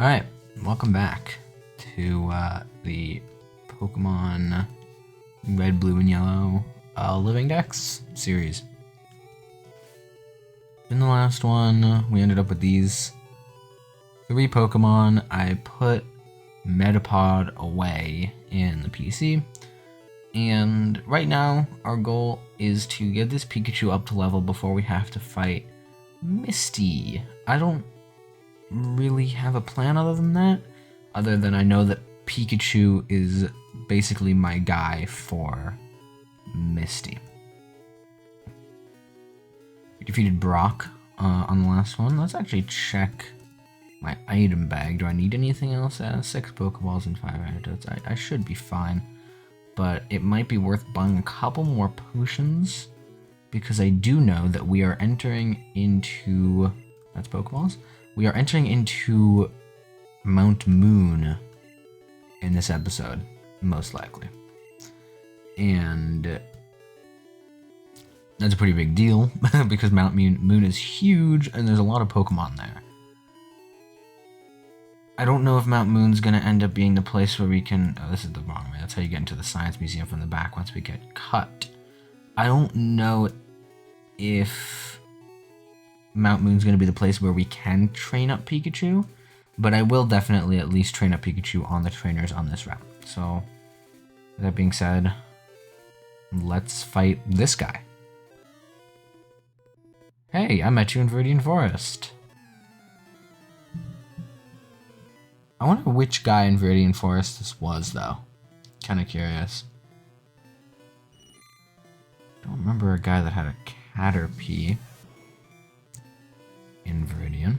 Alright, welcome back to the Pokemon Red, Blue, and Yellow Living Dex series. In the last one, we ended up with these 3 Pokemon. I put Metapod away in the PC, and right now our goal is to get this Pikachu up to level before we have to fight Misty. I don't really have a plan other than that, other than I know that Pikachu is basically my guy for Misty. We defeated Brock on the last one. Let's actually check my item bag. Do I need anything else? 6 Pokeballs and 5 antidotes. I should be fine, but it might be worth buying a couple more potions, because I do know that we are entering into... That's Pokeballs? We are entering into Mount Moon in this episode, most likely. And that's a pretty big deal, because Mount Moon is huge, and there's a lot of Pokemon there. I don't know if Mount Moon's going to end up being the place where we can... Oh, this is the wrong way. That's how you get into the Science Museum from the back once we get cut. I don't know if Mount Moon's going to be the place where we can train up Pikachu, but I will definitely at least train up Pikachu on the trainers on this route. So, with that being said, let's fight this guy. Hey, I met you in Viridian Forest. I wonder which guy in Viridian Forest this was, though. Kind of curious. Don't remember a guy that had a Caterpie in Viridian.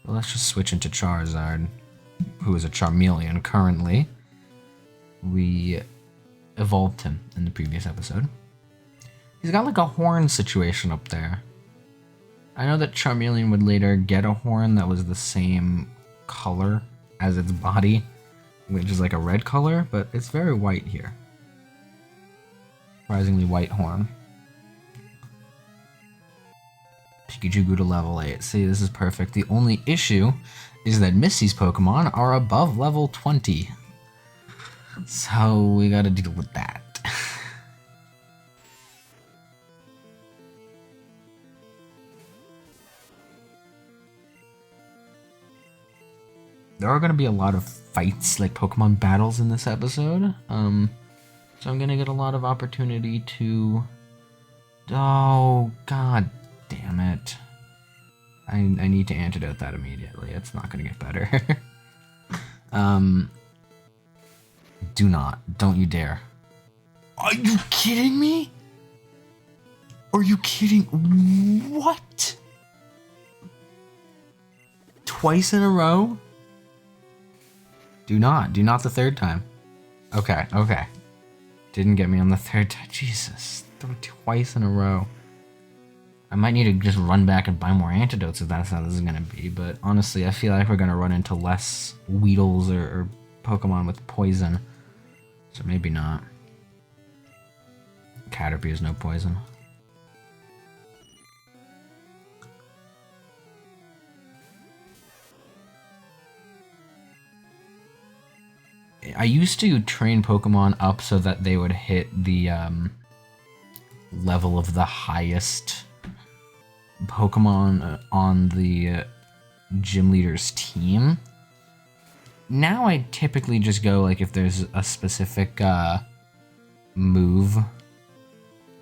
Well, let's just switch into Charizard, who is a Charmeleon currently. We evolved him in the previous episode. He's got like a horn situation up there. I know that Charmeleon would later get a horn that was the same color as its body, which is like a red color, but it's very white here. Surprisingly white horn. Pikachu grew to level 8. See, this is perfect. The only issue is that Misty's Pokemon are above level 20. So we gotta deal with that. There are gonna be a lot of fights, like Pokemon battles in this episode. So I'm gonna get a lot of opportunity to... Oh, god damn it. I need to antidote that immediately. It's not gonna get better. Do not. Don't you dare. Are you kidding me? Are you kidding? What? Twice in a row? Do not the third time. Okay. Didn't get me on the third time. Jesus, twice in a row. I might need to just run back and buy more antidotes if that's how this is gonna be, but honestly, I feel like we're gonna run into less Weedles or Pokemon with poison. So maybe not. Caterpie is no poison. I used to train Pokemon up so that they would hit the level of the highest Pokemon on the gym leader's team. Now I typically just go, like, if there's a specific move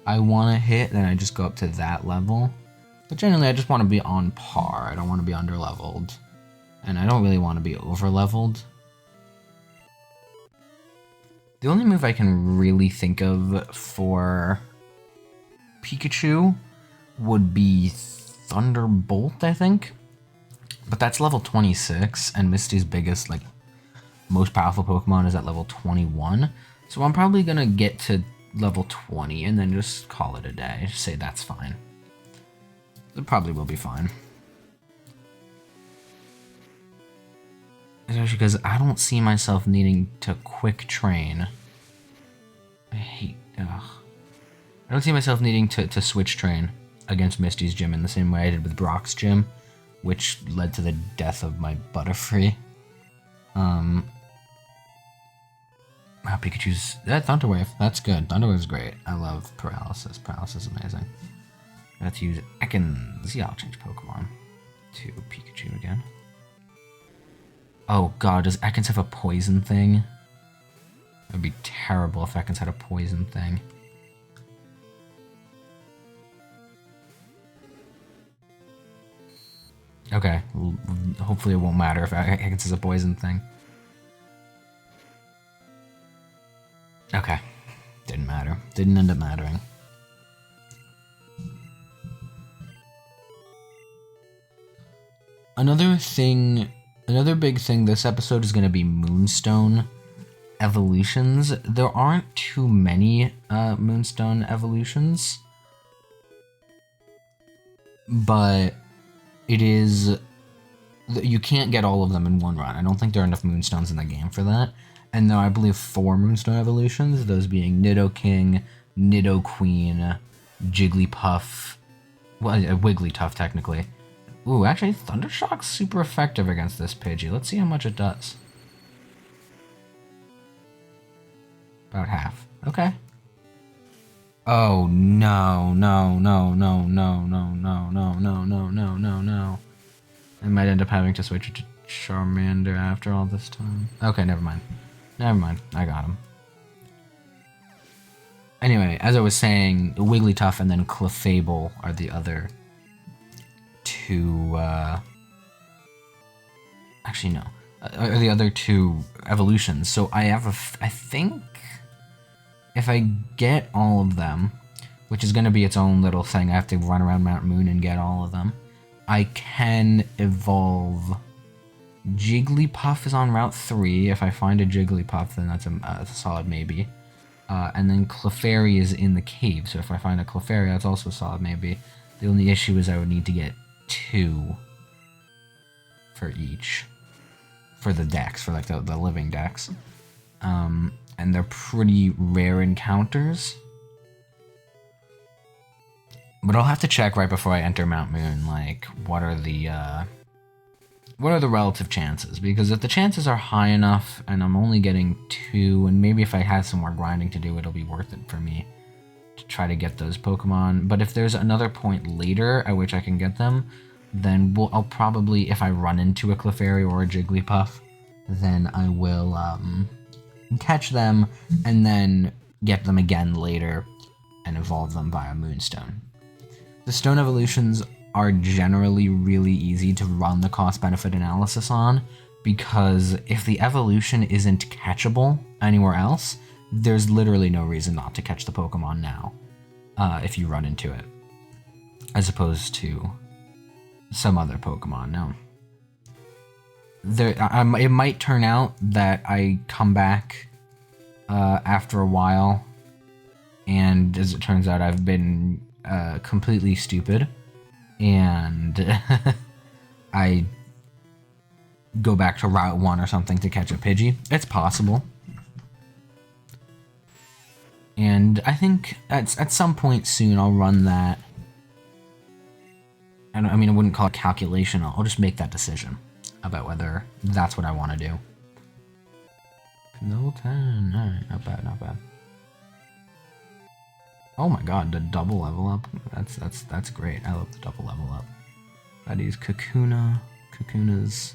I want to hit, then I just go up to that level. But generally I just want to be on par. I don't want to be under-leveled. And I don't really want to be over-leveled. The only move I can really think of for Pikachu would be Thunderbolt, I think. But that's level 26, and Misty's biggest, like, most powerful Pokemon is at level 21. So I'm probably gonna get to level 20 and then just call it a day. Just say that's fine. It probably will be fine. Especially because I don't see myself needing to quick train. I don't see myself needing to switch train against Misty's gym in the same way I did with Brock's gym. which led to the death of my Butterfree. Pikachu's... Thunder Wave. That's good. Thunder Wave's great. I love Paralysis. Paralysis is amazing. Let's use Ekans. Yeah, I'll change Pokemon to Pikachu again. Oh god, does Ekans have a poison thing? It would be terrible if Ekans had a poison thing. Okay, hopefully it won't matter if Ekans has a poison thing. Okay, didn't matter. Didn't end up mattering. Another big thing this episode is going to be Moonstone evolutions. There aren't too many Moonstone evolutions, but it is... You can't get all of them in one run. I don't think there are enough Moonstones in the game for that. And there are, I believe, 4 Moonstone evolutions, those being Nidoking, Nidoqueen, Jigglypuff, well, Wigglytuff, technically. Ooh, actually, Thundershock's super effective against this Pidgey. Let's see how much it does. About half. Okay. Oh, no, no, no, no, no, no, no, no, no, no, no, no, no. I might end up having to switch it to Charmander after all this time. Okay, never mind. Never mind. I got him. Anyway, as I was saying, Wigglytuff and then Clefable are the other two, actually, no. Are the other 2 evolutions. So I have I think if I get all of them, which is going to be its own little thing, I have to run around Mount Moon and get all of them, I can evolve... Jigglypuff is on Route 3. If I find a Jigglypuff, then that's a solid maybe. And then Clefairy is in the cave, so if I find a Clefairy, that's also a solid maybe. The only issue is I would need to get 2 for each. For the Dex, for like the Living Dex. And they're pretty rare encounters. But I'll have to check right before I enter Mount Moon, like, what are the relative chances? Because if the chances are high enough, and I'm only getting 2, and maybe if I had some more grinding to do, it'll be worth it for me to try to get those Pokemon. But if there's another point later at which I can get them, then I'll probably, if I run into a Clefairy or a Jigglypuff, then I will catch them, and then get them again later, and evolve them via Moonstone. The Stone evolutions are generally really easy to run the cost-benefit analysis on, because if the evolution isn't catchable anywhere else, there's literally no reason not to catch the Pokemon now, if you run into it, as opposed to some other Pokemon. Now, it might turn out that I come back after a while, and as it turns out, I've been completely stupid, and I go back to Route 1 or something to catch a Pidgey. It's possible. And I think at some point soon I'll run that. I mean, I wouldn't call it calculation. I'll just make that decision about whether that's what I want to do. No 10. Alright, not bad, not bad. Oh my god, the double level up. That's great. I love the double level up. That is Kakuna. Kakuna's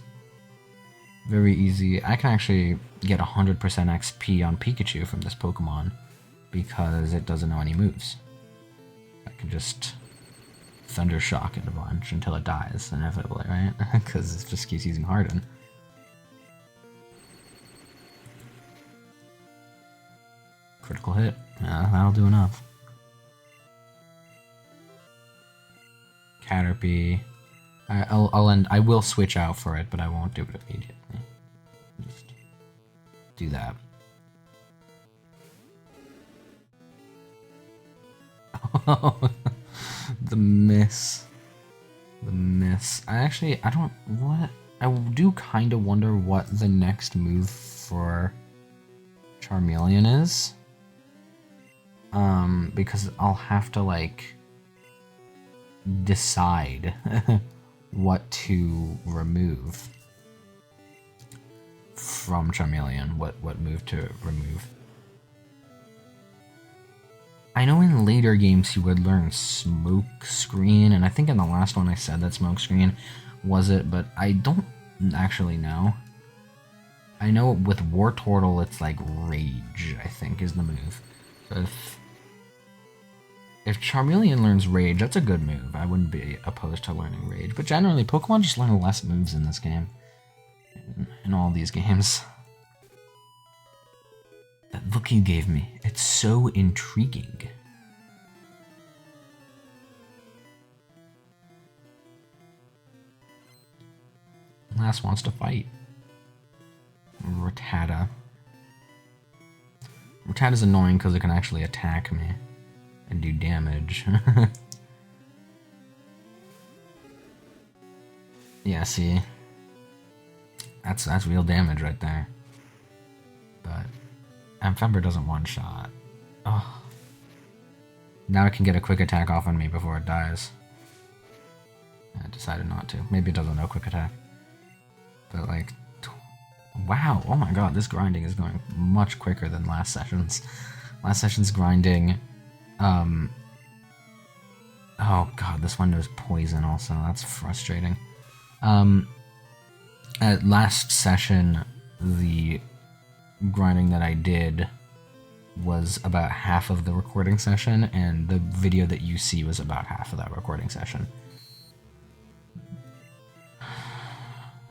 very easy. I can actually get 100% XP on Pikachu from this Pokemon because it doesn't know any moves. I can just Thunder Shock it a bunch until it dies, inevitably, right? Because it just keeps using Harden. Critical hit. Yeah, that'll do enough. Caterpie. I will switch out for it, but I won't do it immediately. Just do that. The miss. The miss. I do kind of wonder what the next move for Charmeleon is. Because I'll have to, like, decide what to remove from Charmeleon, what move to remove. I know in later games he would learn Smoke Screen, and I think in the last one I said that Smoke Screen was it, but I don't actually know. I know with Wartortle it's like Rage, I think, is the move. So if Charmeleon learns Rage, that's a good move. I wouldn't be opposed to learning Rage, but generally Pokemon just learn less moves in this game. In all these games. That look you gave me, it's so intriguing. Last wants to fight. Rattata. Rattata's annoying because it can actually attack me and do damage. Yeah, see? That's real damage right there. But Amphiber doesn't one-shot. Oh. Now it can get a quick attack off on me before it dies. I decided not to. Maybe it doesn't know quick attack. But like, wow, oh my god, this grinding is going much quicker than last session's. Last session's grinding, oh god, this one knows poison also, that's frustrating. At last session, the grinding that I did was about half of the recording session, and the video that you see was about half of that recording session.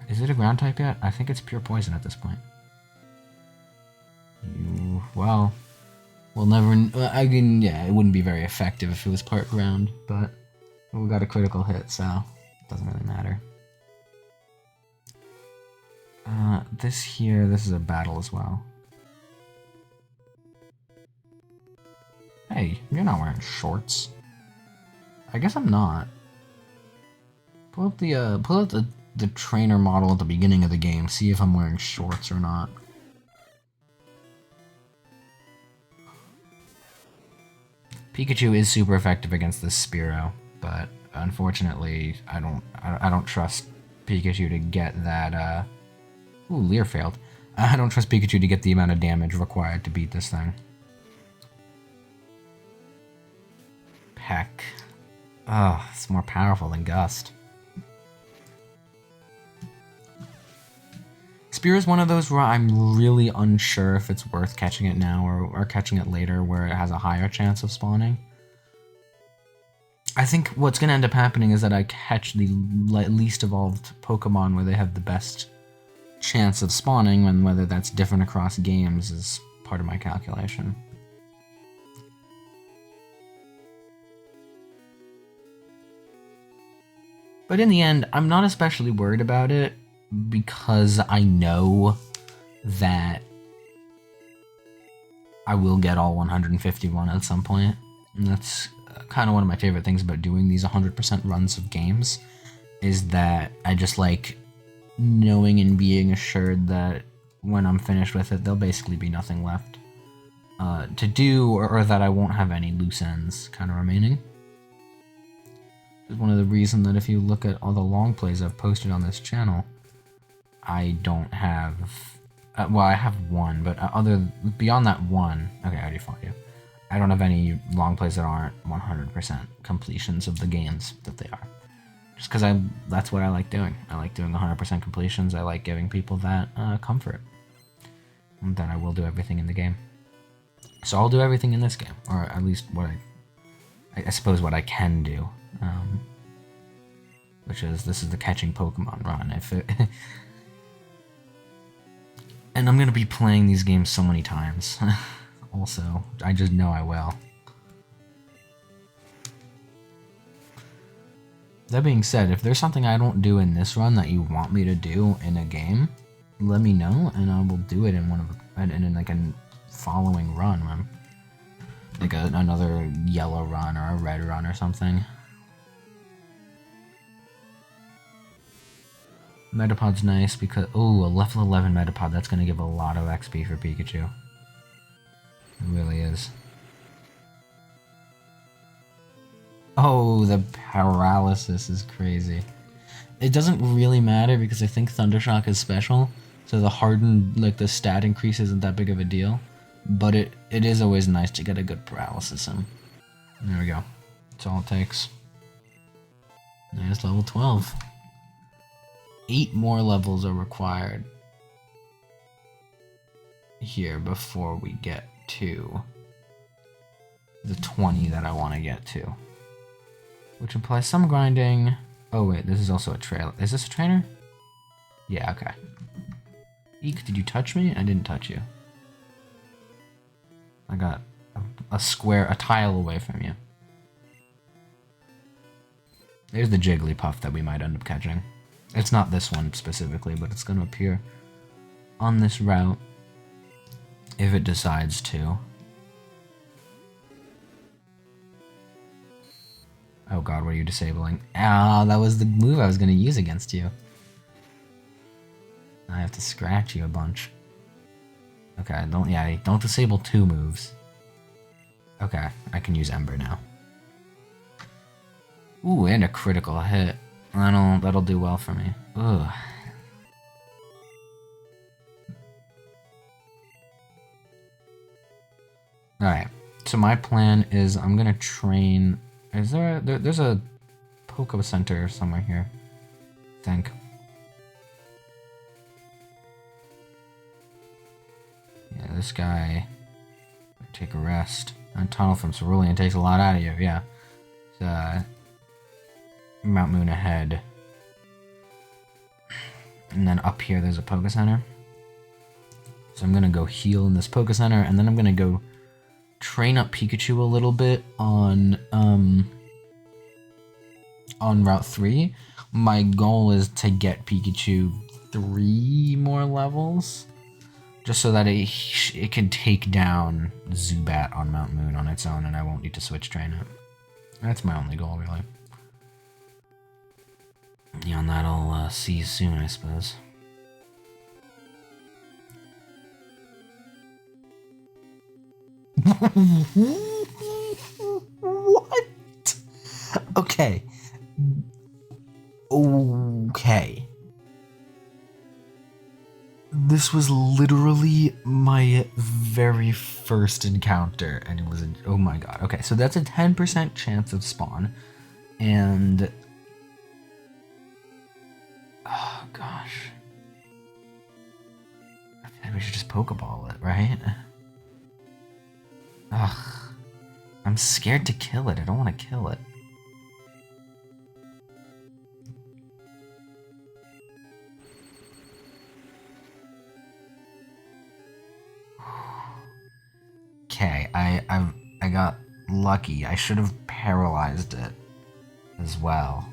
Is it a ground type yet? I think it's pure poison at this point. Well, we'll never... I mean, yeah, it wouldn't be very effective if it was part ground, but we got a critical hit, so it doesn't really matter. This is a battle as well. Hey, you're not wearing shorts. I guess I'm not. Pull up the trainer model at the beginning of the game, see if I'm wearing shorts or not. Pikachu is super effective against this Spearow, but unfortunately, I don't trust Pikachu to get that, ooh, Leer failed. I don't trust Pikachu to get the amount of damage required to beat this thing. Peck. Oh, it's more powerful than Gust. Spear is one of those where I'm really unsure if it's worth catching it now or catching it later where it has a higher chance of spawning. I think what's going to end up happening is that I catch the least evolved Pokemon where they have the best chance of spawning, and whether that's different across games is part of my calculation. But in the end, I'm not especially worried about it, because I know that I will get all 151 at some point. And that's kind of one of my favorite things about doing these 100% runs of games, is that I just like knowing and being assured that when I'm finished with it, there'll basically be nothing left to do, or that I won't have any loose ends kind of remaining. It's one of the reasons that if you look at all the long plays I've posted on this channel, I don't have, well, I have one, but beyond that one, okay, I already fought you. I don't have any long plays that aren't 100% completions of the games that they are. Just because that's what I like doing. I like doing 100% completions. I like giving people that comfort. And then I will do everything in the game. So I'll do everything in this game, or at least what I suppose what I can do. Which is, this is the catching Pokemon run. And I'm going to be playing these games so many times. Also, I just know I will. That being said, if there's something I don't do in this run that you want me to do in a game, let me know, and I will do it in like a following run, like another yellow run or a red run or something. Metapod's nice because, oh, a level 11 Metapod, that's going to give a lot of XP for Pikachu. It really is. Oh, the paralysis is crazy. it doesn't really matter because I think Thundershock is special, so the hardened, like the stat increase isn't that big of a deal. But it is always nice to get a good paralysis in. There we go. That's all it takes. There's level 12. 8 more levels are required here before we get to the 20 that I want to get to. Which implies some grinding. Oh wait, this is also a trail. Is this a trainer? Yeah, okay. Eek, did you touch me? I didn't touch you. I got a square, a tile away from you. There's the Jigglypuff that we might end up catching. It's not this one specifically, but it's going to appear on this route if it decides to. Oh god, what are you disabling? Ah, that was the move I was going to use against you. I have to scratch you a bunch. Okay, don't disable 2 moves. Okay, I can use Ember now. Ooh, and a critical hit. That'll do well for me. Ugh. Alright, so my plan is I'm gonna train... Is there's a Poke Center somewhere here, I think. Yeah, this guy... Take a rest. A tunnel from Cerulean takes a lot out of you, yeah. Mount Moon ahead. And then up here there's a Poke Center. So I'm gonna go heal in this Poke Center, and then I'm gonna go train up Pikachu a little bit on Route 3. My goal is to get Pikachu 3 more levels, just so that it can take down Zubat on Mount Moon on its own, and I won't need to switch train it. That's my only goal, really. Yeah, and that I'll see soon, I suppose. What? Okay. Okay. This was literally my very first encounter, and it was a... Oh my god. Okay, so that's a 10% chance of spawn, and... Oh gosh. I feel like we should just Pokeball it, right? Ugh. I'm scared to kill it. I don't want to kill it. Okay, I got lucky. I should have paralyzed it as well.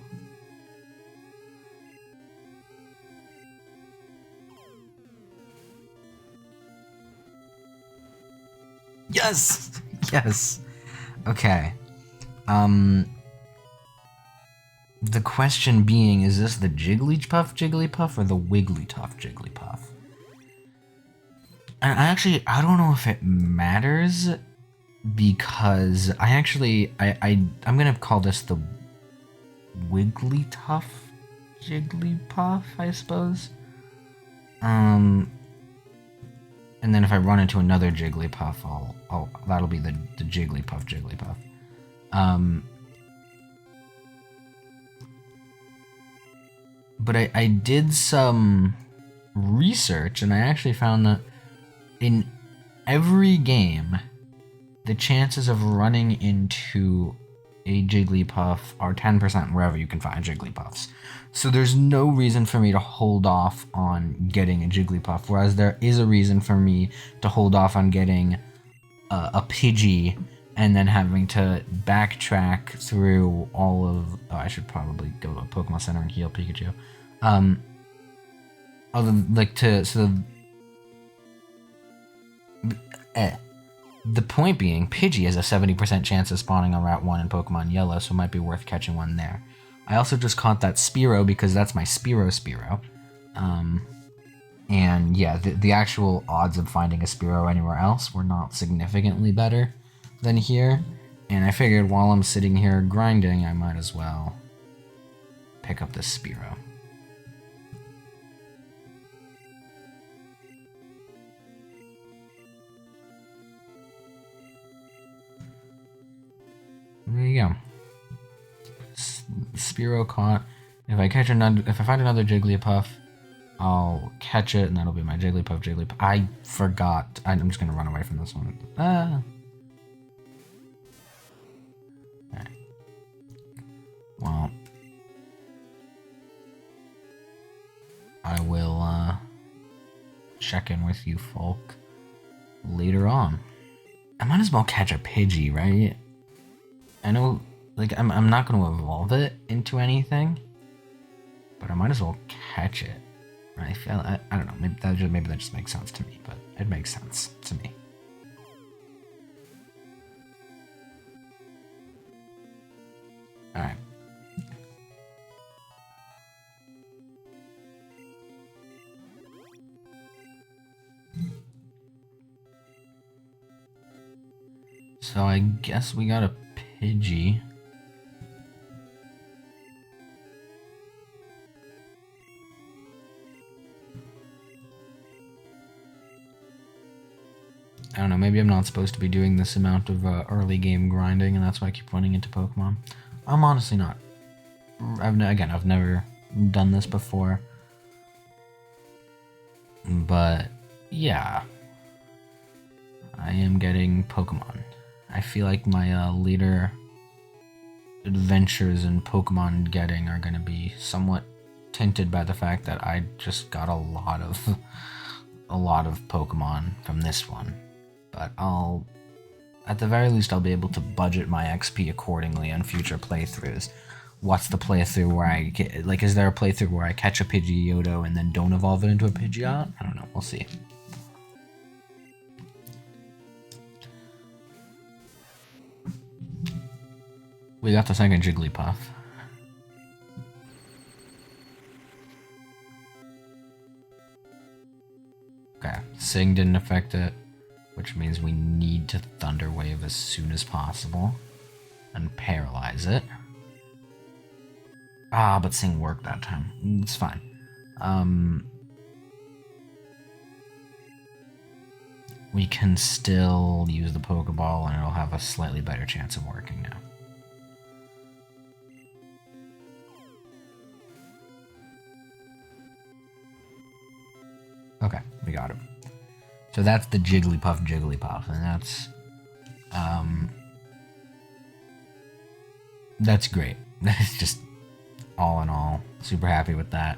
Yes! Yes! Okay. The question being, is this the Jigglypuff or the Wigglytuff Jigglypuff? And I don't know if it matters, because I'm gonna call this the Wigglytuff Jigglypuff, I suppose. And then if I run into another Jigglypuff, that'll be the Jigglypuff. But I did some research, and I actually found that in every game, the chances of running into a Jigglypuff are 10% wherever you can find Jigglypuffs. So there's no reason for me to hold off on getting a Jigglypuff, whereas there is a reason for me to hold off on getting a Pidgey and then having to backtrack through all of... Oh, I should probably go to a Pokemon Center and heal Pikachu. The point being, Pidgey has a 70% chance of spawning on Route 1 in Pokemon Yellow, so it might be worth catching one there. I also just caught that Spearow because that's my Spearow. And yeah, the actual odds of finding a Spearow anywhere else were not significantly better than here. And I figured while I'm sitting here grinding, I might as well pick up this Spearow. you go. Spearow caught. If I find another Jigglypuff, I'll catch it, and that'll be my Jigglypuff. I forgot. I'm just gonna run away from this one. Alright. Well, I will check in with you folk later on. I might as well catch a Pidgey, right? I know, like, I'm not going to evolve it into anything, but I might as well catch it. Right? I don't know. Maybe that just makes sense to me, but it makes sense to me. All right. So I guess we got a Pidgey. I don't know, maybe I'm not supposed to be doing this amount of early game grinding, and that's why I keep running into Pokemon. I'm honestly not. I've never done this before. But, yeah. I am getting Pokemon. I feel like my later adventures in Pokemon getting are going to be somewhat tinted by the fact that I just got a lot of Pokemon from this one. But at the very least, I'll be able to budget my XP accordingly on future playthroughs. What's the playthrough where I get, like, is there a playthrough where I catch a Pidgeotto and then don't evolve it into a Pidgeot? I don't know, we'll see. We got the second Jigglypuff. Okay, Sing didn't affect it, which means we need to Thunder Wave as soon as possible and paralyze it. Ah, but Sing worked that time. It's fine. We can still use the Pokeball and it'll have a slightly better chance of working now. Okay, we got him. So that's the Jigglypuff, and that's great. That's just, all in all, super happy with that.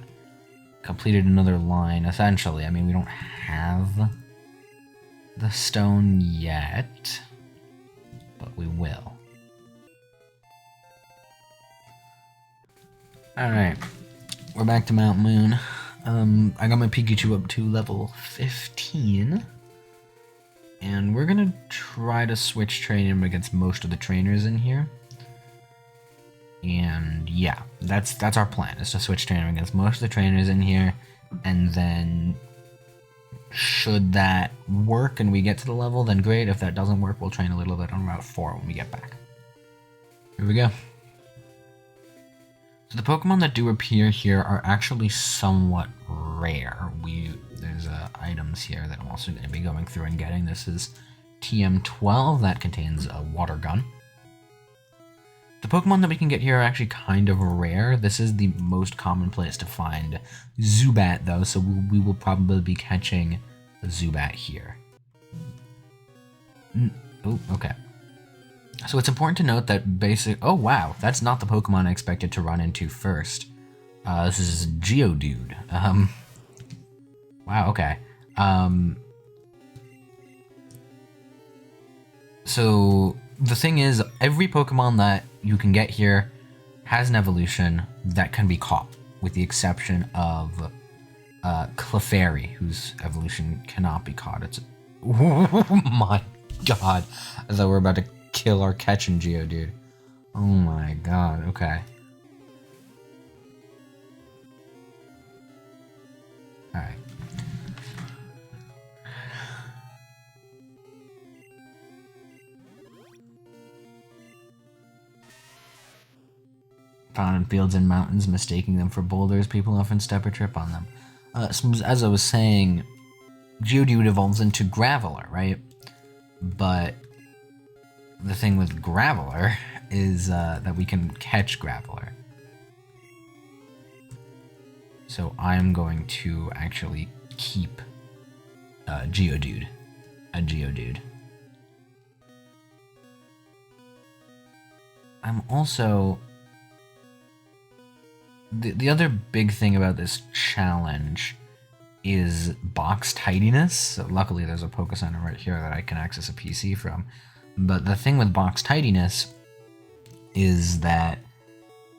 Completed another line, essentially. I mean, we don't have the stone yet, but we will. Alright, we're back to Mount Moon. I got my Pikachu up to level 15, and we're gonna try to switch train him against most of the trainers in here. And yeah, that's our plan, is to switch train him against most of the trainers in here, and then should that work and we get to the level, then great. If that doesn't work, we'll train a little bit on Route 4 when we get back. Here we go. So the Pokemon that do appear here are actually somewhat rare. There's items here that I'm also going to be going through and getting. This is TM12, that contains a water gun. The Pokemon that we can get here are actually kind of rare. This is the most common place to find Zubat, though, so we will probably be catching the Zubat here. Oh, okay. So it's important to note that oh wow, that's not the Pokemon I expected to run into first. This is Geodude. Wow, okay. So the thing is, every Pokemon that you can get here has an evolution that can be caught, with the exception of Clefairy, whose evolution cannot be caught. It's oh my god, I thought we were about to kill our catching Geodude. Oh my god, okay. Alright. Found in fields and mountains, mistaking them for boulders, people often step or trip on them. So as I was saying, Geodude evolves into Graveler, right? But the thing with Graveler is that we can catch Graveler. So I'm going to actually keep Geodude. A Geodude. I'm also... The other big thing about this challenge is box tidiness. So luckily there's a Poké Center right here that I can access a PC from. But the thing with box tidiness is that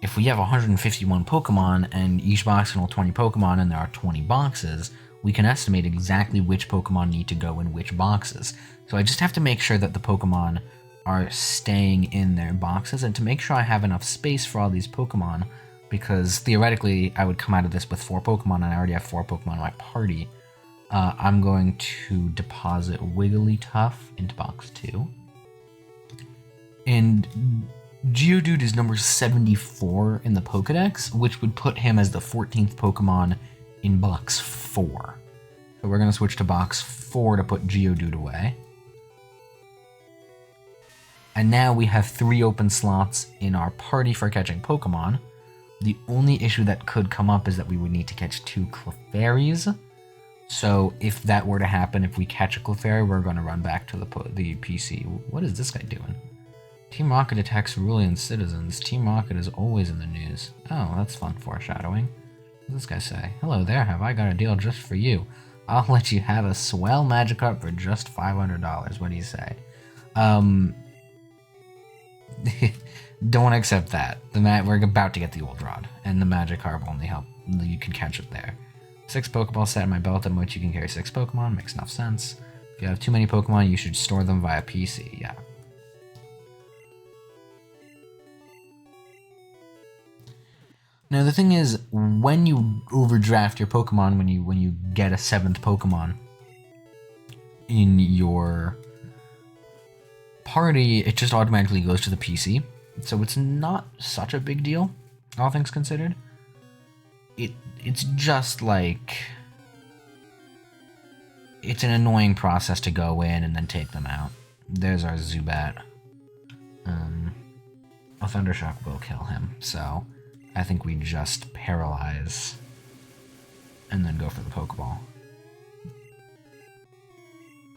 if we have 151 Pokemon and each box can hold 20 Pokemon and there are 20 boxes, we can estimate exactly which Pokemon need to go in which boxes. So I just have to make sure that the Pokemon are staying in their boxes, and to make sure I have enough space for all these Pokemon, because theoretically I would come out of this with 4 Pokemon and I already have 4 Pokemon in my party, I'm going to deposit Wigglytuff into box 2. And Geodude is number 74 in the Pokedex, which would put him as the 14th Pokemon in box 4. So we're going to switch to box 4 to put Geodude away. And now we have 3 open slots in our party for catching Pokemon. The only issue that could come up is that we would need to catch 2 Clefairies. So if that were to happen, if we catch a Clefairy, we're going to run back to the PC. What is this guy doing? Team Rocket attacks Cerulean citizens. Team Rocket is always in the news. Oh, that's fun foreshadowing. What does this guy say? Hello there, have I got a deal just for you? I'll let you have a swell Magikarp for just $500. What do you say? Don't accept that. We're about to get the Old Rod, and the Magikarp only help. You can catch it there. 6 Pokeballs set in my belt, in which you can carry 6 Pokemon. Makes enough sense. If you have too many Pokemon, you should store them via PC. Yeah. Now the thing is, when you overdraft your Pokemon, when you get a 7th Pokemon in your party, it just automatically goes to the PC. So it's not such a big deal, all things considered. It's just like... It's an annoying process to go in and then take them out. There's our Zubat. A Thundershock will kill him, so I think we just paralyze and then go for the Pokeball.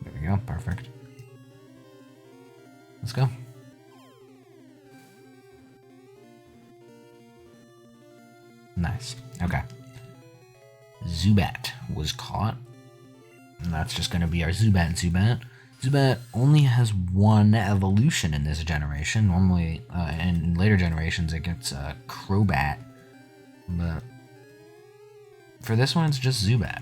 There we go, perfect. Let's go. Nice. Okay. Zubat was caught. And that's just going to be our Zubat. Zubat only has 1 evolution in this generation. Normally, in later generations, it gets Crobat. But for this one, it's just Zubat.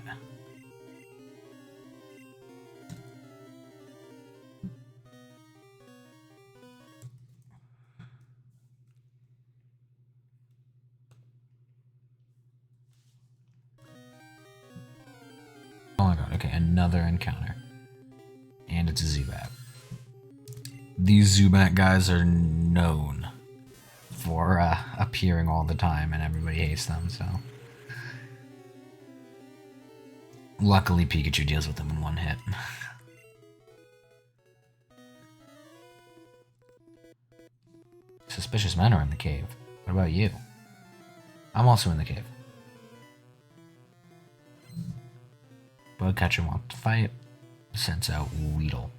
Oh my god, okay, another encounter. And it's a Zubat. These Zubat guys are known for appearing all the time, and everybody hates them, so... Luckily, Pikachu deals with them in 1 hit. Suspicious men are in the cave. What about you? I'm also in the cave. Bugcatcher wants to fight. Sends out Weedle.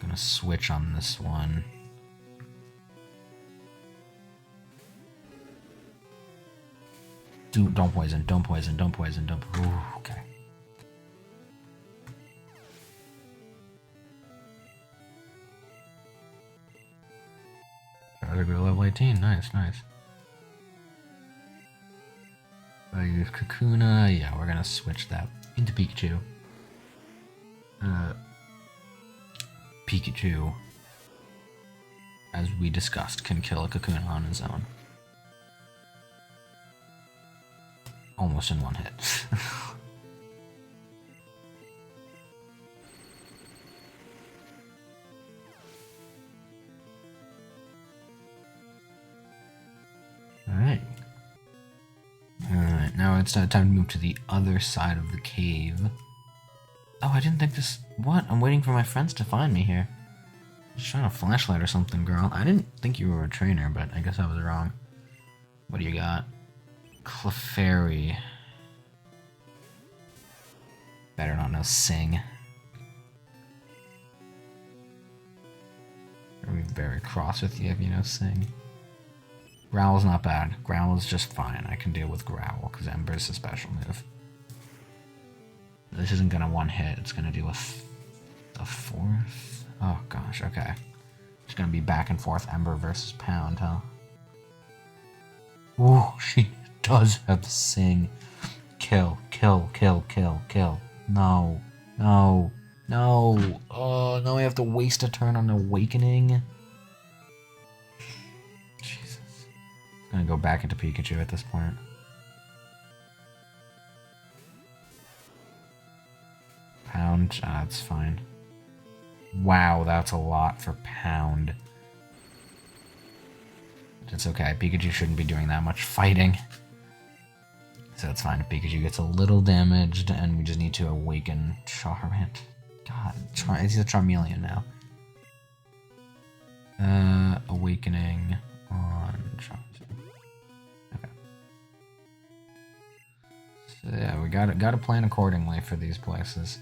Gonna switch on this one. Don't poison, don't poison, don't poison, don't... Ooh, okay. Charizard go to level 18, nice, nice. I use Kakuna, yeah, we're gonna switch that into Pikachu. Pikachu, as we discussed, can kill a Kakuna on his own. Almost in 1 hit. Alright. Alright, now it's time to move to the other side of the cave. Oh, I didn't think this... What? I'm waiting for my friends to find me here. Just trying a flashlight or something, girl. I didn't think you were a trainer, but I guess I was wrong. What do you got? Clefairy. Better not know Sing. I'll be very cross with you if you know Sing. Growl's not bad. Growl is just fine. I can deal with Growl, because Ember's a special move. This isn't gonna one hit. It's gonna do a fourth. Oh gosh, okay. It's gonna be back and forth Ember versus Pound, huh? Ooh, she does have Sing. Kill, kill, kill, kill, kill. No, no, no. Oh, now I have to waste a turn on Awakening. Jesus. I'm gonna go back into Pikachu at this point. Pound, that's fine. Wow, that's a lot for Pound. It's okay, Pikachu shouldn't be doing that much fighting. So it's fine if Pikachu gets a little damaged, and we just need to awaken Charmeleon. God, he's a Charmeleon now. Awakening on Charizard. Okay. So yeah, we gotta plan accordingly for these places.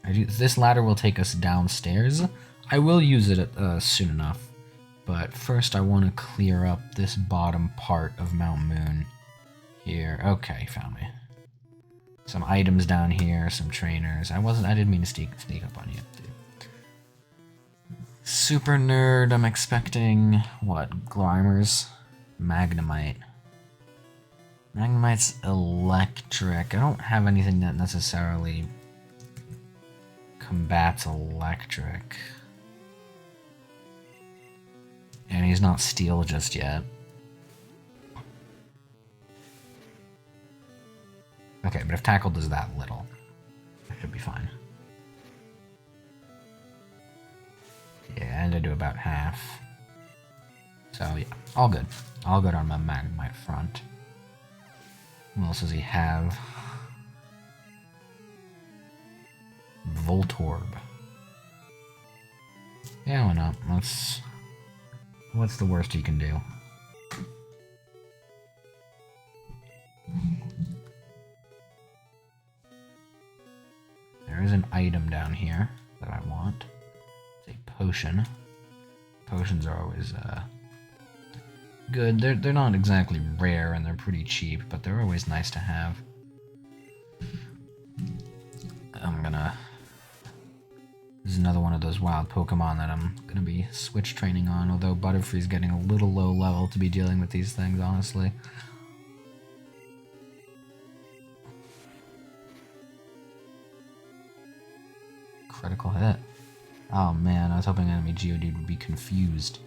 This ladder will take us downstairs. I will use it soon enough, but first I want to clear up this bottom part of Mount Moon here. Okay, found me. Some items down here, some trainers. I didn't mean to sneak up on you, dude. Super nerd, I'm expecting, what, Glimers? Magnemite. Magnemite's electric. I don't have anything that necessarily combats electric. And he's not steel just yet. Okay, but if Tackle does that little, that should be fine. Yeah, and I do about half. So yeah, all good. All good on my Magnemite front. What else does he have? Voltorb. Yeah, why not? What's the worst he can do? There is an item down here that I want. It's a potion. Potions are always good. They're not exactly rare and they're pretty cheap, but they're always nice to have. This is another one of those wild Pokemon that I'm gonna be switch training on, although Butterfree's getting a little low level to be dealing with these things, honestly. Critical hit. Oh man, I was hoping enemy Geodude would be confused.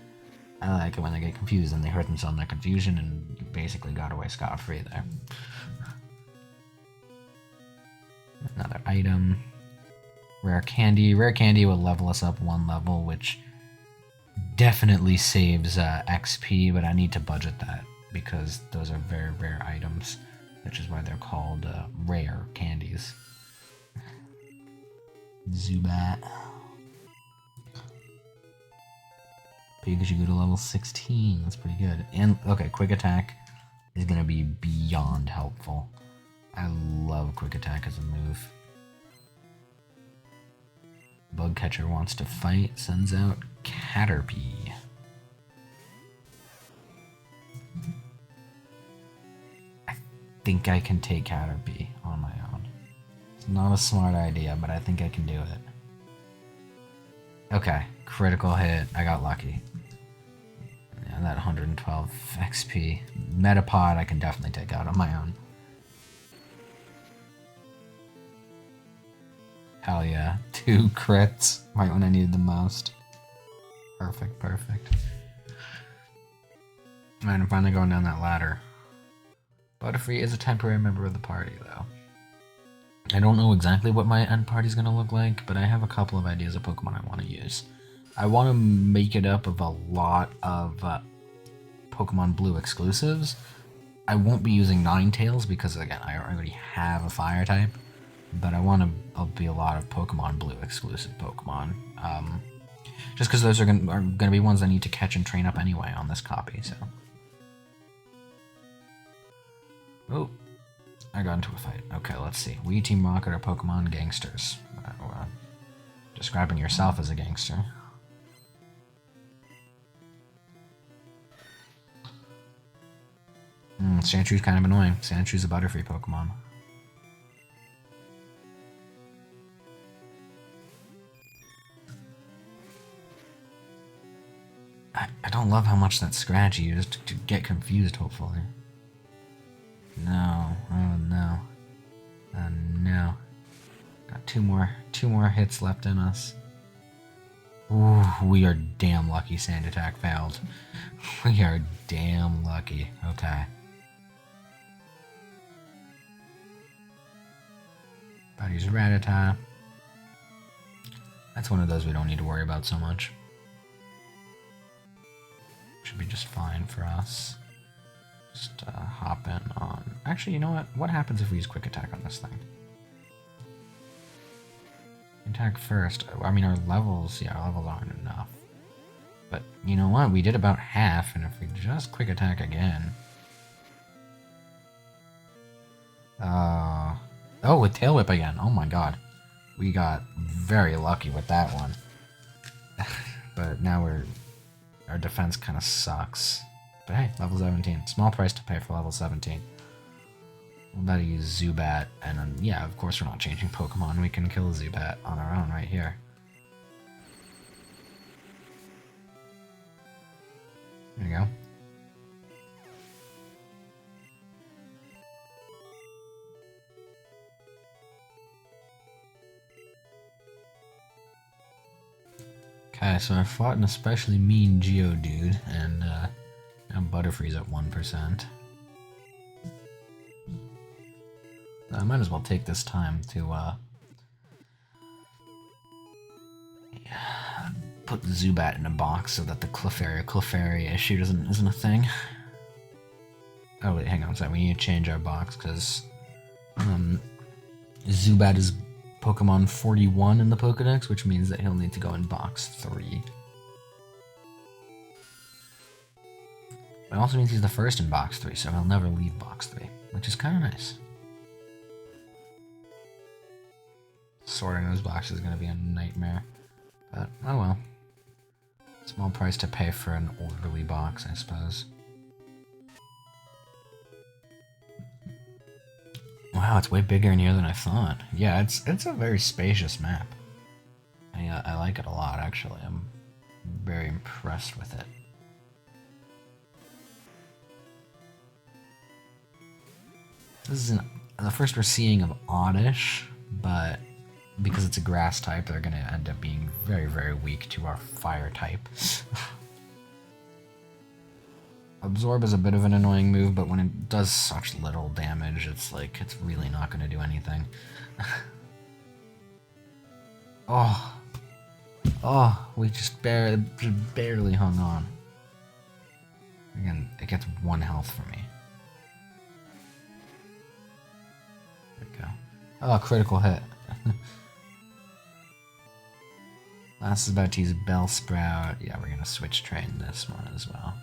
I like it when they get confused and they hurt themselves in their confusion, and you basically got away scot-free there. Another item. Rare Candy. Rare Candy will level us up one level, which definitely saves XP, but I need to budget that because those are very rare items, which is why they're called rare candies. Zubat. Pikachu go to level 16. That's pretty good. And okay, Quick Attack is gonna be beyond helpful. I love Quick Attack as a move. Bug Catcher wants to fight, sends out Caterpie. I think I can take Caterpie on my own. It's not a smart idea, but I think I can do it. Okay, critical hit. I got lucky. Yeah, that 112 XP. Metapod I can definitely take out on my own. Hell yeah. 2 crits right when I needed the most. Perfect, perfect. Alright, I'm finally going down that ladder. Butterfree is a temporary member of the party, though. I don't know exactly what my end party is going to look like, but I have a couple of ideas of Pokemon I want to use. I want to make it up of a lot of Pokemon Blue exclusives. I won't be using Ninetales because, again, I already have a Fire type. but I want to be a lot of Pokemon Blue exclusive Pokemon. Just because those are gonna be ones I need to catch and train up anyway on this copy. So, oh, I got into a fight. Okay, let's see. We Team Rocket are Pokemon gangsters. Describing yourself as a gangster. Sandshrews kind of annoying. Sandshrews a Butterfree Pokemon. I don't love how much that Scratchy used to get confused, hopefully. No. Oh no. Oh no. Got two more hits left in us. Ooh, we are damn lucky Sand Attack failed. We are damn lucky. Okay. Body's Rattata. That's one of those we don't need to worry about so much. Should be just fine for us. Just hop in on... Actually, you know what? What happens if we use Quick Attack on this thing? Attack first. I mean, our levels aren't enough. But you know what? We did about half, and if we just Quick Attack again... Oh, with Tail Whip again. Oh my god. We got very lucky with that one. But now our defense kind of sucks. But hey, level 17. Small price to pay for level 17. We'll better use Zubat, and then, yeah, of course we're not changing Pokemon. We can kill Zubat on our own right here. There you go. Okay, so I fought an especially mean Geodude, and now Butterfree's at 1%. I might as well take this time to put Zubat in a box so that the Clefairy issue isn't a thing. Oh wait, hang on a second. We need to change our box because Zubat is Pokemon 41 in the Pokedex, which means that he'll need to go in box 3. It also means he's the first in box 3, so he'll never leave box 3, which is kind of nice. Sorting those boxes is going to be a nightmare, but oh well. Small price to pay for an orderly box, I suppose. Wow, it's way bigger in here than I thought. Yeah, it's a very spacious map. I like it a lot, actually. I'm very impressed with it. This is the first we're seeing of Oddish, but because it's a grass type, they're going to end up being very, very weak to our fire type. Absorb is a bit of an annoying move, but when it does such little damage, it's like, it's really not going to do anything. Oh, we just barely hung on. Again, it gets 1 health for me. There we go. Oh, critical hit. Last is about to use Bellsprout. Yeah, we're going to switch train this one as well.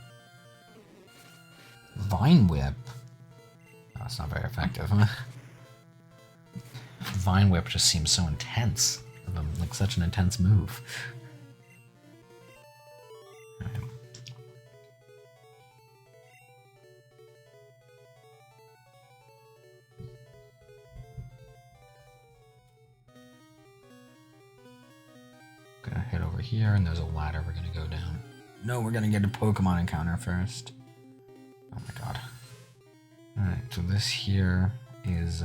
Vine Whip. Oh, it's not very effective. Vine Whip just seems so intense. Like such an intense move. Right. Gonna hit over here, and there's a ladder we're gonna go down. No, we're gonna get a Pokemon encounter first. Oh my god. Alright, so this here is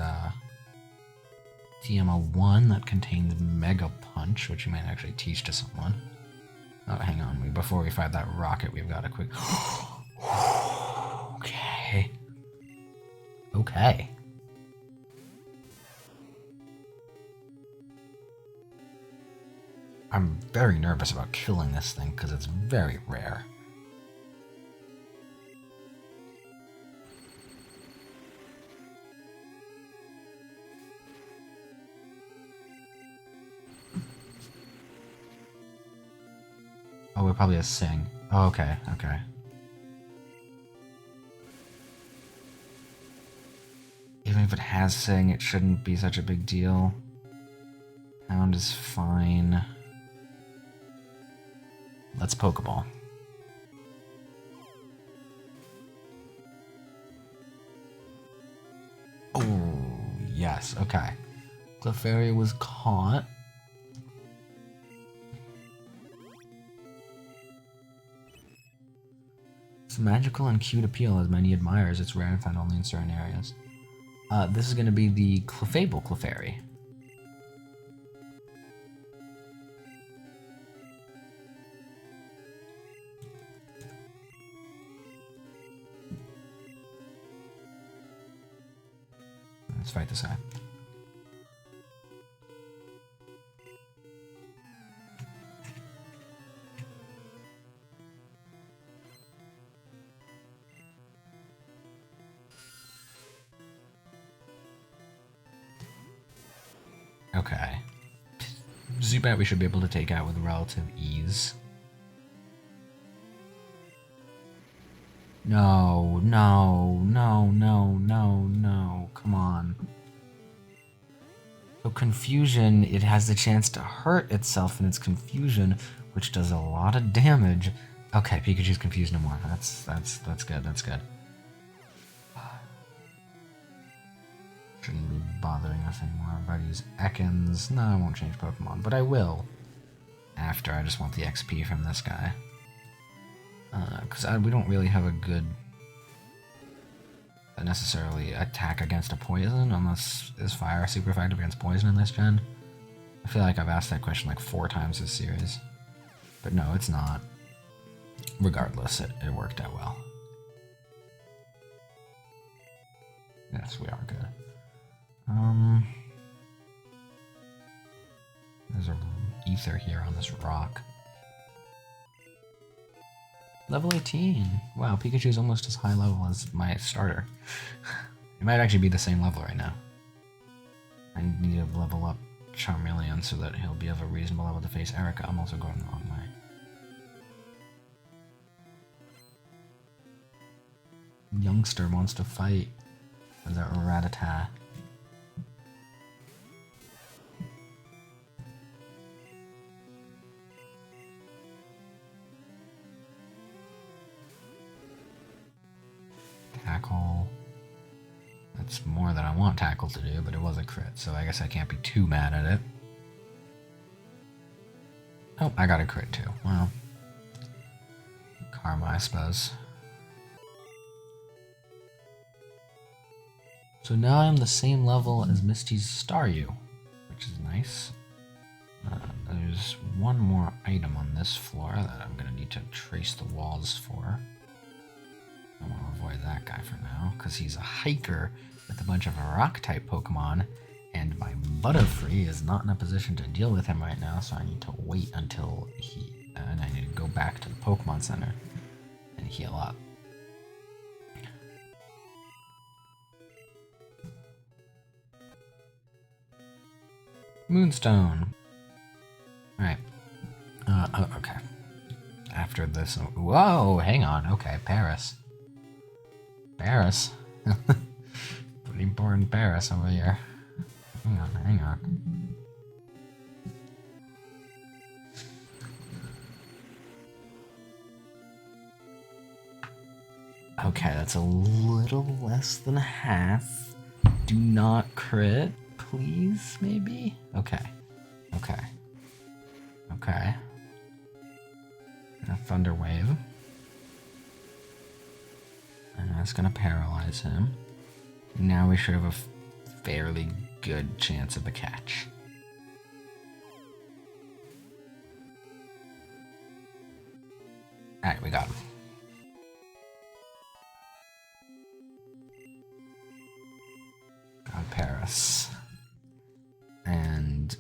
TMO1 that contains Mega Punch, which you might actually teach to someone. Oh, hang on. Before we fight that rocket, we've got a quick... Okay. Okay. I'm very nervous about killing this thing because it's very rare. Oh, it probably has Sing. Oh, okay, okay. Even if it has Sing, it shouldn't be such a big deal. Hound is fine. Let's Pokeball. Oh, yes, okay. Clefairy was caught. It's magical and cute appeal has many admirers. It's rare and found only in certain areas. This is going to be the Clefable Clefairy. Let's fight this guy. Okay. Zubat we should be able to take out with relative ease. No, no, no, no, no, no. Come on. So Confusion, it has the chance to hurt itself in its confusion, which does a lot of damage. Okay, Pikachu's confused no more. That's good, that's good. Shouldn't be bothering us anymore. I'm about to use Ekans. No, I won't change Pokemon, but I will. After, I just want the XP from this guy. Because we don't really have a good necessarily attack against a poison, unless is fire super effective against poison in this gen? I feel like I've asked that question like 4 times this series. But no, it's not. Regardless, it worked out well. Yes, we are good. There's a ether here on this rock. Level 18. Wow, Pikachu's almost as high level as my starter. It might actually be the same level right now. I need to level up Charmeleon so that he'll be of a reasonable level to face Erica. I'm also going the wrong way. Youngster wants to fight with a Rattata. Tackle. That's more than I want Tackle to do, but it was a crit, so I guess I can't be too mad at it. Oh, I got a crit too. Well, karma, I suppose. So now I'm the same level as Misty's Staryu, which is nice. There's one more item on this floor that I'm going to need to trace the walls for. I want to avoid that guy for now, because he's a hiker with a bunch of rock-type Pokemon, and my Butterfree is not in a position to deal with him right now, so I need to wait until and I need to go back to the Pokemon Center and heal up. Moonstone. Alright. Okay. After this... Whoa! Hang on. Okay, Paris. Paris? Pretty important Paris over here. Hang on, hang on. Okay, that's a little less than half. Do not crit, please, maybe? Okay. Okay. Okay. And a Thunder Wave. And that's gonna paralyze him. Now we should have a fairly good chance of a catch. Alright, we got him. Got Paris. And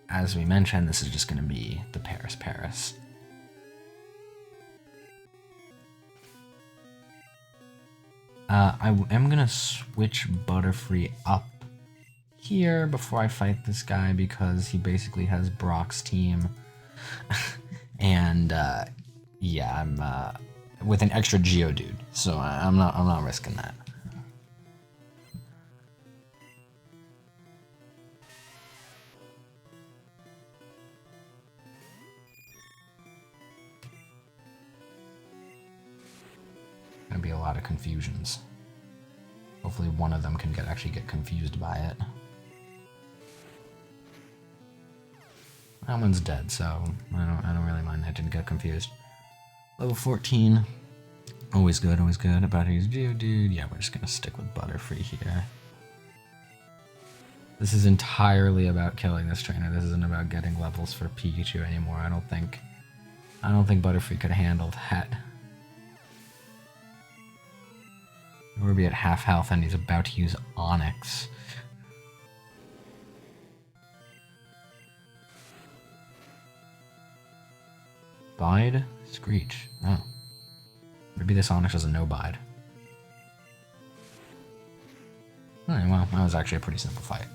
as we mentioned, this is just gonna be the Paris. I am gonna switch Butterfree up here before I fight this guy because he basically has Brock's team. And yeah, I'm with an extra Geodude, so I'm not risking that. Gonna be a lot of confusions. Hopefully one of them can actually get confused by it. That one's dead, so I don't really mind. I didn't get confused. Level 14. Always good, always good. About to use Geodude. Yeah, we're just gonna stick with Butterfree here. This is entirely about killing this trainer. This isn't about getting levels for Pikachu anymore. I don't think Butterfree could handle that. We're be at half health and he's about to use Onyx. Bide? Screech. Oh. Maybe this Onyx has a no bide. Alright, well, that was actually a pretty simple fight.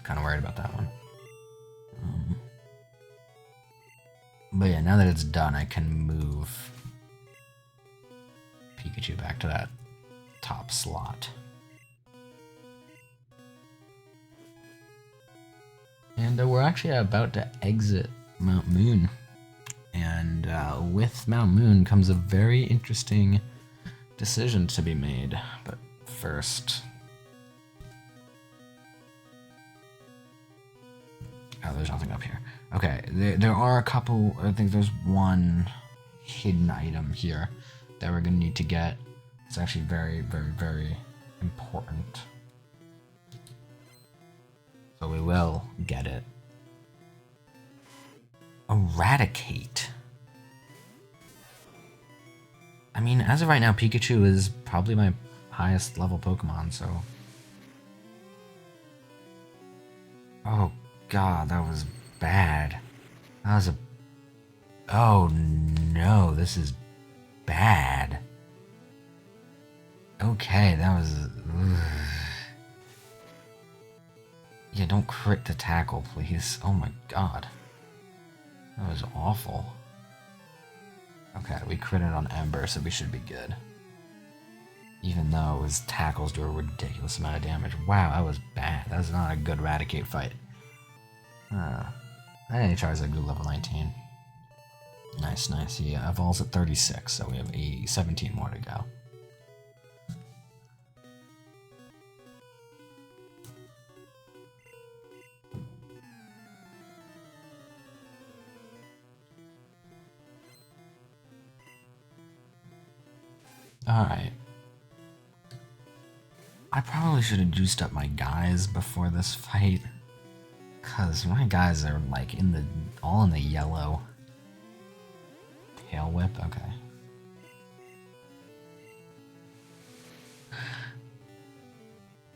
Kind of worried about that one. But yeah, now that it's done, I can move Pikachu back to that top slot. And we're actually about to exit Mount Moon. And with Mount Moon comes a very interesting decision to be made. But first... Oh, there's nothing up here. Okay, there are a couple... I think there's one hidden item here that we're going to need to get. It's actually very, very, very important. So we will get it. Eradicate. I mean, as of right now, Pikachu is probably my highest level Pokemon, so... Oh god, that was bad. That was a... Oh no, this is bad. Okay, that was... Ugh. Yeah, don't crit the tackle, please. Oh my god. That was awful. Okay, we critted on Ember, so we should be good. Even though his tackles do a ridiculous amount of damage. Wow, that was bad. That was not a good Eradicate fight. I think Charizard grew level 19. Nice, nice. He evolves at 36, so we have 17 more to go. Alright. I probably should have juiced up my guys before this fight. Cause my guys are like all in the yellow. Tail Whip, okay.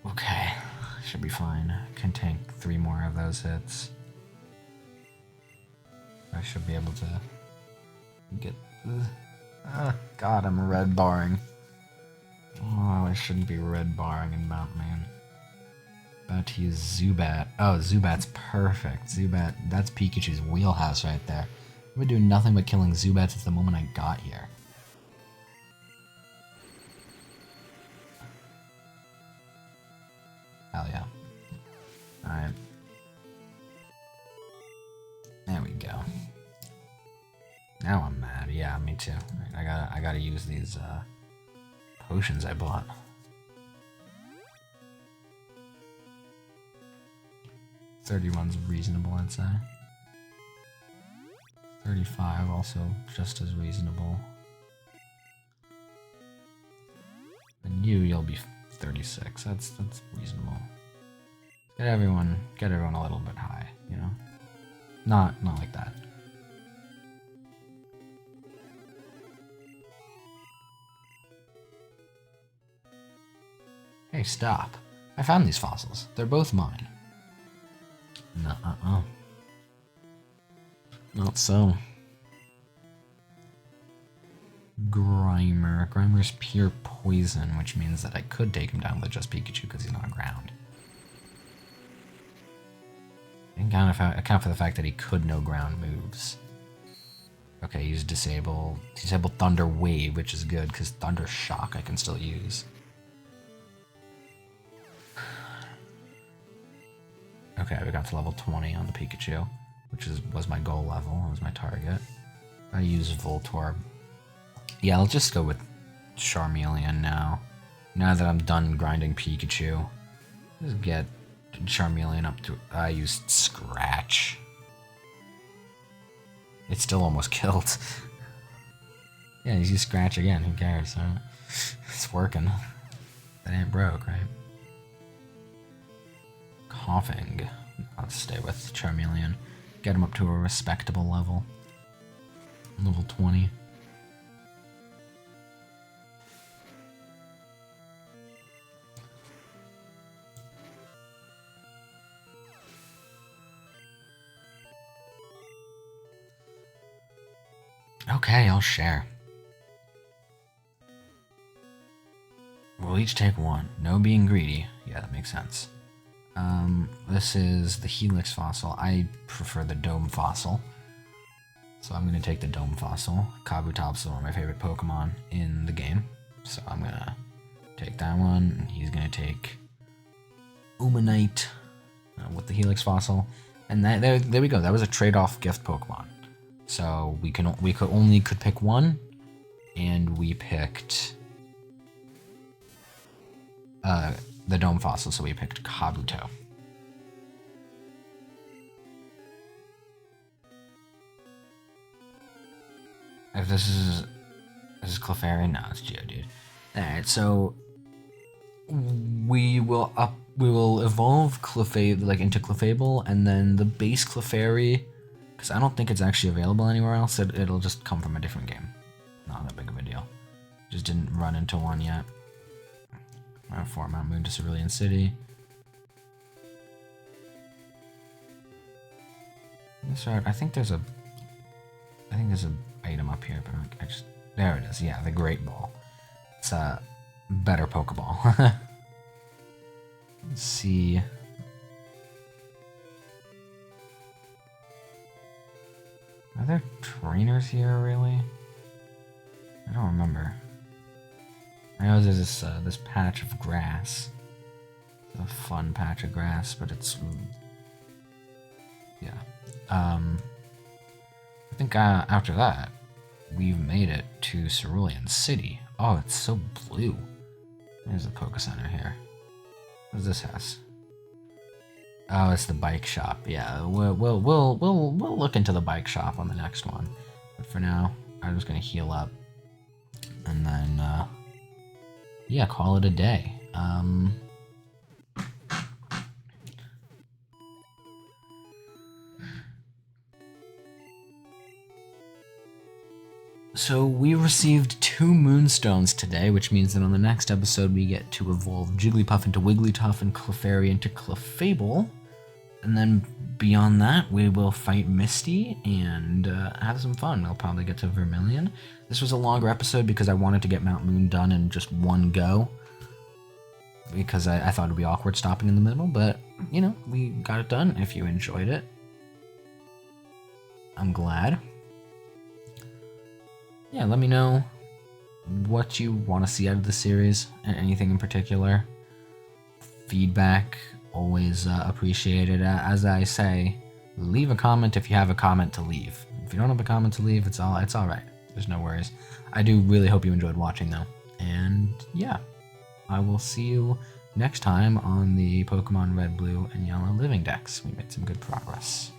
Okay, should be fine. Can tank 3 more of those hits. I should be able to get God, I'm red barring. Oh, I shouldn't be red barring in Mount Moon. About to use Zubat. Oh, Zubat's perfect. Zubat, that's Pikachu's wheelhouse right there. I've been doing nothing but killing Zubat since the moment I got here. Hell yeah. Alright. There we go. Now I'm mad. Yeah, me too. I gotta use these potions I bought. 31's reasonable, I'd say. 35 also just as reasonable. And you'll be 36. That's reasonable. Get everyone a little bit high, you know? Not like that. Hey, stop. I found these fossils. They're both mine. Nuh-uh. Not so. Grimer. Grimer's pure poison, which means that I could take him down with just Pikachu because he's not ground. And account for the fact that he could no ground moves. Okay, use disable Thunder Wave, which is good because Thunder Shock I can still use. Okay, we got to level 20 on the Pikachu, which was my goal level. That was my target. I use Voltorb. Yeah, I'll just go with Charmeleon now. Now that I'm done grinding Pikachu, just get Charmeleon up to. I used Scratch. It's still almost killed. Yeah, he's used Scratch again. Who cares? Huh? It's working. That ain't broke, right? Coughing. I'll stay with Charmeleon. Get him up to a respectable level. Level 20. Okay, I'll share. We'll each take one. No being greedy. Yeah, that makes sense. This is the Helix fossil. I prefer the Dome fossil. So I'm going to take the Dome fossil. Kabutops is one of my favorite Pokemon in the game. So I'm going to take that one. And he's going to take Umanite with the Helix fossil. And there we go. That was a trade-off gift Pokemon. So we could only pick one, and we picked the Dome fossil, so we picked Kabuto. If this is Clefairy, no, it's Geodude. Alright, so we will evolve Clefable into Clefable, and then the base Clefairy, because I don't think it's actually available anywhere else. It'll just come from a different game. Not that big of a deal. Just didn't run into one yet. Mount Moon to Cerulean City. Sorry, I think there's an item up here, but I just there it is. Yeah, the Great Ball. It's a better Pokeball. Let's see. Are there trainers here, really? I don't remember. I know there's this patch of grass. It's a fun patch of grass, but it's... yeah. I think after that, we've made it to Cerulean City. Oh, it's so blue. There's the Poke Center here. What does this has? Oh, it's the bike shop. Yeah, we'll look into the bike shop on the next one. But for now, I'm just gonna heal up, and then yeah, call it a day. So we received 2 Moonstones today, which means that on the next episode we get to evolve Jigglypuff into Wigglytuff and Clefairy into Clefable. And then beyond that, we will fight Misty and have some fun. We'll probably get to Vermilion. This was a longer episode because I wanted to get Mount Moon done in just one go. Because I thought it would be awkward stopping in the middle, but, you know, we got it done. If you enjoyed it, I'm glad. Yeah, let me know what you want to see out of the series, and anything in particular. Feedback, always appreciated. As I say, leave a comment if you have a comment to leave. If you don't have a comment to leave, it's all right. There's no worries. I do really hope you enjoyed watching, though. And yeah, I will see you next time on the Pokemon Red, Blue, and Yellow Living Dex. We made some good progress.